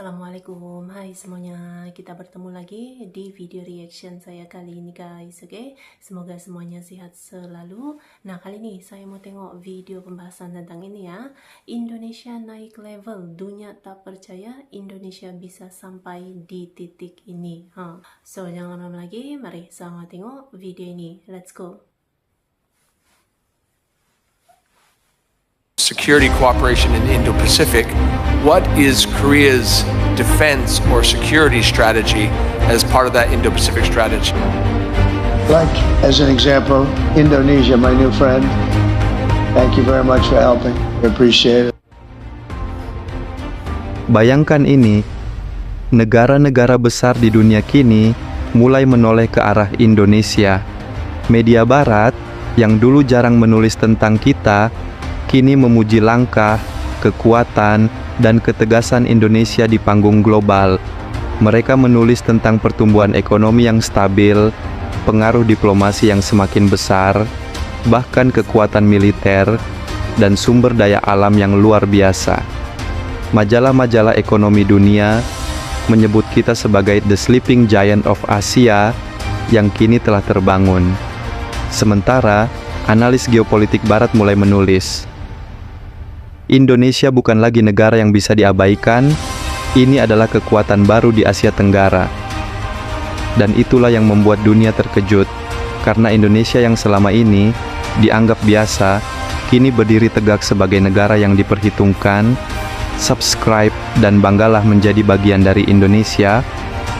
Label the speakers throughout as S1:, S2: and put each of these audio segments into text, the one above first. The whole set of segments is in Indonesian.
S1: Assalamualaikum, hai semuanya, kita bertemu lagi di video reaction saya kali ini guys, oke? Semoga semuanya sehat selalu. Nah, kali ini saya mau tengok video pembahasan tentang ini ya. Indonesia naik level, dunia tak percaya Indonesia bisa sampai di titik ini. So, jangan lama-lama lagi, mari sama tengok video ini, let's go.
S2: Security cooperation in Indo-Pacific, what is Korea's defense or security strategy as part of that Indo-Pacific strategy?
S3: Like, as an example, Indonesia, my new friend. Thank you very much for helping. We appreciate it.
S4: Bayangkan ini, negara-negara besar di dunia kini mulai menoleh ke arah Indonesia. Media Barat yang dulu jarang menulis tentang kita, kini memuji langkah, kekuatan, dan ketegasan Indonesia di panggung global. Mereka menulis tentang pertumbuhan ekonomi yang stabil, pengaruh diplomasi yang semakin besar, bahkan kekuatan militer, dan sumber daya alam yang luar biasa. Majalah-majalah ekonomi dunia menyebut kita sebagai the sleeping giant of Asia yang kini telah terbangun. Sementara, analis geopolitik Barat mulai menulis, Indonesia bukan lagi negara yang bisa diabaikan, ini adalah kekuatan baru di Asia Tenggara. Dan itulah yang membuat dunia terkejut, karena Indonesia yang selama ini dianggap biasa, kini berdiri tegak sebagai negara yang diperhitungkan. Subscribe dan banggalah menjadi bagian dari Indonesia.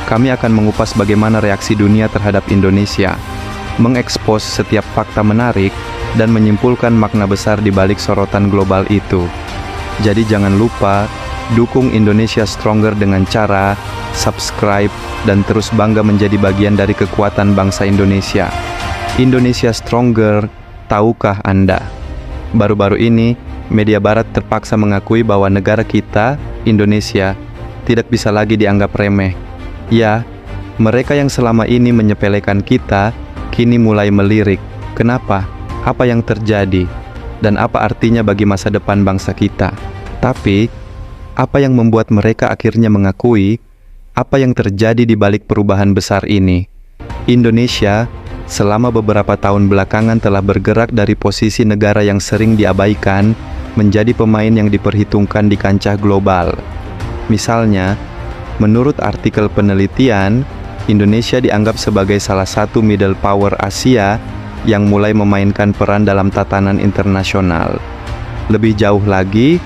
S4: Kami akan mengupas bagaimana reaksi dunia terhadap Indonesia, mengekspos setiap fakta menarik, dan menyimpulkan makna besar di balik sorotan global itu. Jadi jangan lupa, dukung Indonesia Stronger dengan cara subscribe dan terus bangga menjadi bagian dari kekuatan bangsa Indonesia. Indonesia Stronger, tahukah Anda? Baru-baru ini, media Barat terpaksa mengakui bahwa negara kita, Indonesia, tidak bisa lagi dianggap remeh. Ya, mereka yang selama ini menyepelekan kita, kini mulai melirik. Kenapa? Apa yang terjadi, dan apa artinya bagi masa depan bangsa kita. Tapi, apa yang membuat mereka akhirnya mengakui apa yang terjadi di balik perubahan besar ini? Indonesia, selama beberapa tahun belakangan telah bergerak dari posisi negara yang sering diabaikan, menjadi pemain yang diperhitungkan di kancah global. Misalnya, menurut artikel penelitian, Indonesia dianggap sebagai salah satu middle power Asia yang mulai memainkan peran dalam tatanan internasional. Lebih jauh lagi,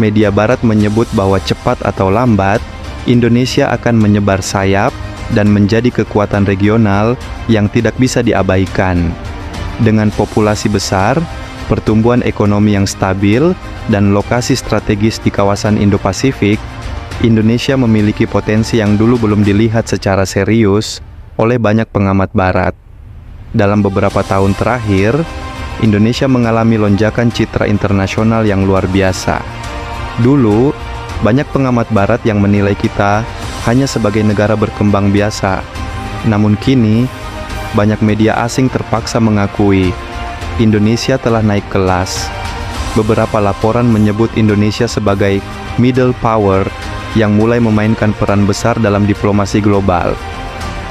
S4: media Barat menyebut bahwa cepat atau lambat, Indonesia akan menyebar sayap dan menjadi kekuatan regional yang tidak bisa diabaikan. Dengan populasi besar, pertumbuhan ekonomi yang stabil, dan lokasi strategis di kawasan Indo-Pasifik, Indonesia memiliki potensi yang dulu belum dilihat secara serius oleh banyak pengamat Barat. Dalam beberapa tahun terakhir, Indonesia mengalami lonjakan citra internasional yang luar biasa. Dulu, banyak pengamat Barat yang menilai kita hanya sebagai negara berkembang biasa. Namun kini, banyak media asing terpaksa mengakui Indonesia telah naik kelas. Beberapa laporan menyebut Indonesia sebagai middle power yang mulai memainkan peran besar dalam diplomasi global.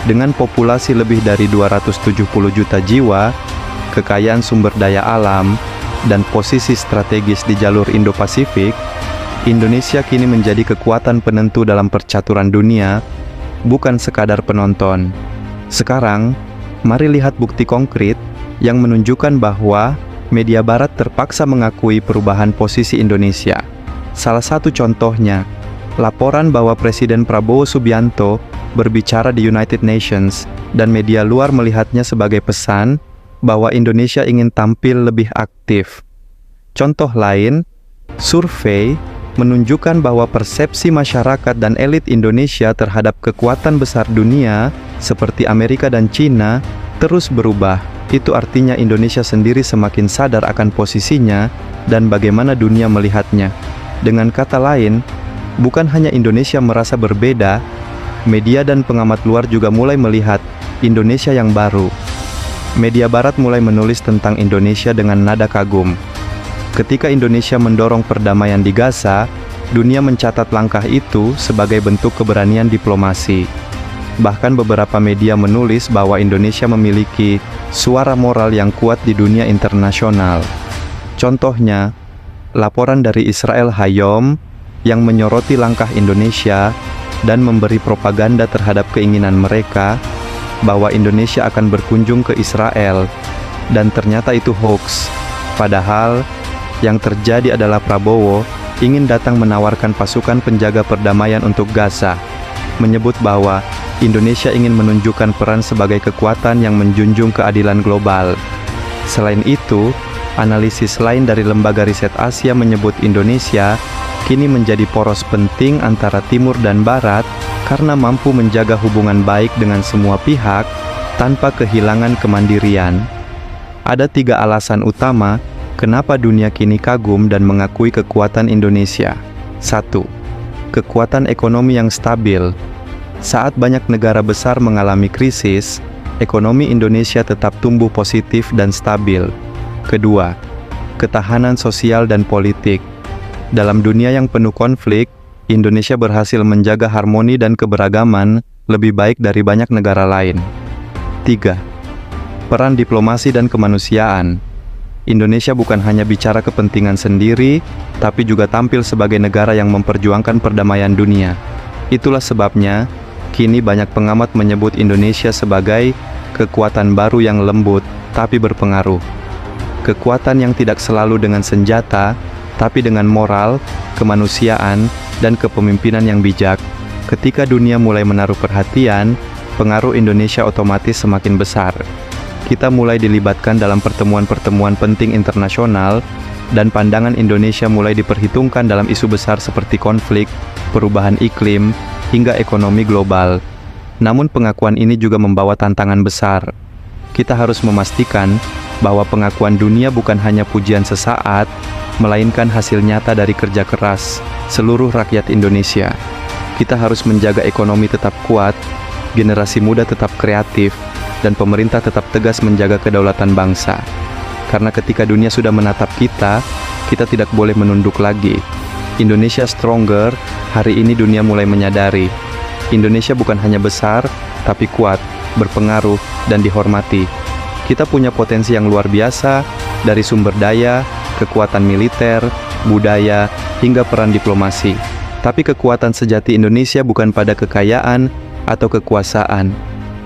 S4: Dengan populasi lebih dari 270 juta jiwa, kekayaan sumber daya alam, dan posisi strategis di jalur Indo-Pasifik, Indonesia kini menjadi kekuatan penentu dalam percaturan dunia, bukan sekadar penonton. Sekarang, mari lihat bukti konkret yang menunjukkan bahwa media Barat terpaksa mengakui perubahan posisi Indonesia. Salah satu contohnya, laporan bahwa Presiden Prabowo Subianto berbicara di United Nations, dan media luar melihatnya sebagai pesan bahwa Indonesia ingin tampil lebih aktif. Contoh lain, survei menunjukkan bahwa persepsi masyarakat dan elit Indonesia terhadap kekuatan besar dunia seperti Amerika dan China terus berubah. Itu artinya Indonesia sendiri semakin sadar akan posisinya dan bagaimana dunia melihatnya. Dengan kata lain, bukan hanya Indonesia merasa berbeda, media dan pengamat luar juga mulai melihat Indonesia yang baru. Media Barat mulai menulis tentang Indonesia dengan nada kagum. Ketika Indonesia mendorong perdamaian di Gaza, Dunia mencatat langkah itu sebagai bentuk keberanian diplomasi. Bahkan beberapa media menulis bahwa Indonesia memiliki suara moral yang kuat di dunia internasional. Contohnya, laporan dari Israel Hayom yang menyoroti langkah Indonesia dan memberi propaganda terhadap keinginan mereka bahwa Indonesia akan berkunjung ke Israel, dan ternyata itu hoax. Padahal, yang terjadi adalah Prabowo ingin datang menawarkan pasukan penjaga perdamaian untuk Gaza, menyebut bahwa Indonesia ingin menunjukkan peran sebagai kekuatan yang menjunjung keadilan global. Selain itu, analisis lain dari Lembaga Riset Asia menyebut Indonesia kini menjadi poros penting antara Timur dan Barat karena mampu menjaga hubungan baik dengan semua pihak tanpa kehilangan kemandirian. Ada 3 alasan utama kenapa dunia kini kagum dan mengakui kekuatan Indonesia. 1. Kekuatan ekonomi yang stabil. Saat banyak negara besar mengalami krisis, ekonomi Indonesia tetap tumbuh positif dan stabil. Kedua, ketahanan sosial dan politik. Dalam dunia yang penuh konflik, Indonesia berhasil menjaga harmoni dan keberagaman lebih baik dari banyak negara lain. 3. Peran diplomasi dan kemanusiaan. Indonesia bukan hanya bicara kepentingan sendiri, tapi juga tampil sebagai negara yang memperjuangkan perdamaian dunia. Itulah sebabnya, kini banyak pengamat menyebut Indonesia sebagai kekuatan baru yang lembut, tapi berpengaruh. Kekuatan yang tidak selalu dengan senjata, tapi dengan moral, kemanusiaan, dan kepemimpinan yang bijak. Ketika dunia mulai menaruh perhatian, pengaruh Indonesia otomatis semakin besar. Kita mulai dilibatkan dalam pertemuan-pertemuan penting internasional, dan pandangan Indonesia mulai diperhitungkan dalam isu besar seperti konflik, perubahan iklim, hingga ekonomi global. Namun pengakuan ini juga membawa tantangan besar. Kita harus memastikan bahwa pengakuan dunia bukan hanya pujian sesaat, melainkan hasil nyata dari kerja keras seluruh rakyat Indonesia. Kita harus menjaga ekonomi tetap kuat, generasi muda tetap kreatif, dan pemerintah tetap tegas menjaga kedaulatan bangsa. Karena ketika dunia sudah menatap kita tidak boleh menunduk lagi. Indonesia Stronger, hari ini dunia mulai menyadari. Indonesia bukan hanya besar, tapi kuat, berpengaruh, dan dihormati. Kita punya potensi yang luar biasa, dari sumber daya, kekuatan militer, budaya, hingga peran diplomasi. Tapi kekuatan sejati Indonesia bukan pada kekayaan atau kekuasaan,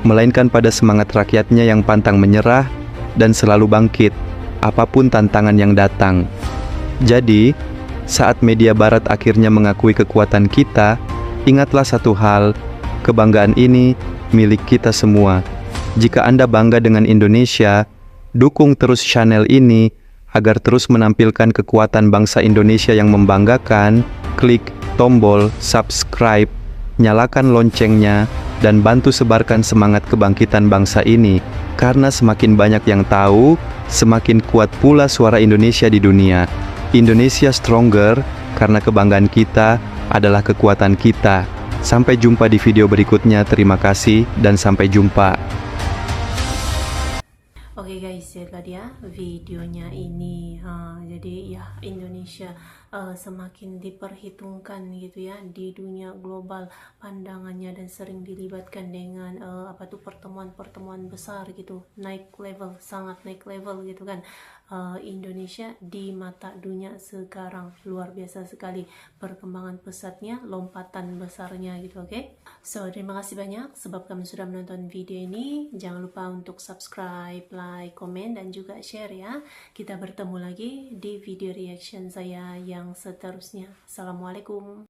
S4: melainkan pada semangat rakyatnya yang pantang menyerah dan selalu bangkit, apapun tantangan yang datang. Jadi, saat media barat akhirnya mengakui kekuatan kita, ingatlah satu hal, kebanggaan ini milik kita semua. Jika Anda bangga dengan Indonesia, dukung terus channel ini agar terus menampilkan kekuatan bangsa Indonesia yang membanggakan. Klik tombol subscribe, nyalakan loncengnya, dan bantu sebarkan semangat kebangkitan bangsa ini. Karena semakin banyak yang tahu, semakin kuat pula suara Indonesia di dunia. Indonesia Stronger, karena kebanggaan kita adalah kekuatan kita. Sampai jumpa di video berikutnya. Terima kasih dan sampai jumpa.
S1: Oke guys, itulah dia videonya ini. Jadi ya Indonesia semakin diperhitungkan gitu ya di dunia global pandangannya, dan sering dilibatkan dengan pertemuan-pertemuan besar gitu, naik level, sangat naik level gitu kan. Indonesia di mata dunia sekarang luar biasa sekali perkembangan pesatnya, lompatan besarnya gitu. Oke. So terima kasih banyak sebab kamu sudah menonton video ini. Jangan lupa untuk subscribe, like, komen, dan juga share ya. Kita bertemu lagi di video reaction saya yang seterusnya. Assalamualaikum.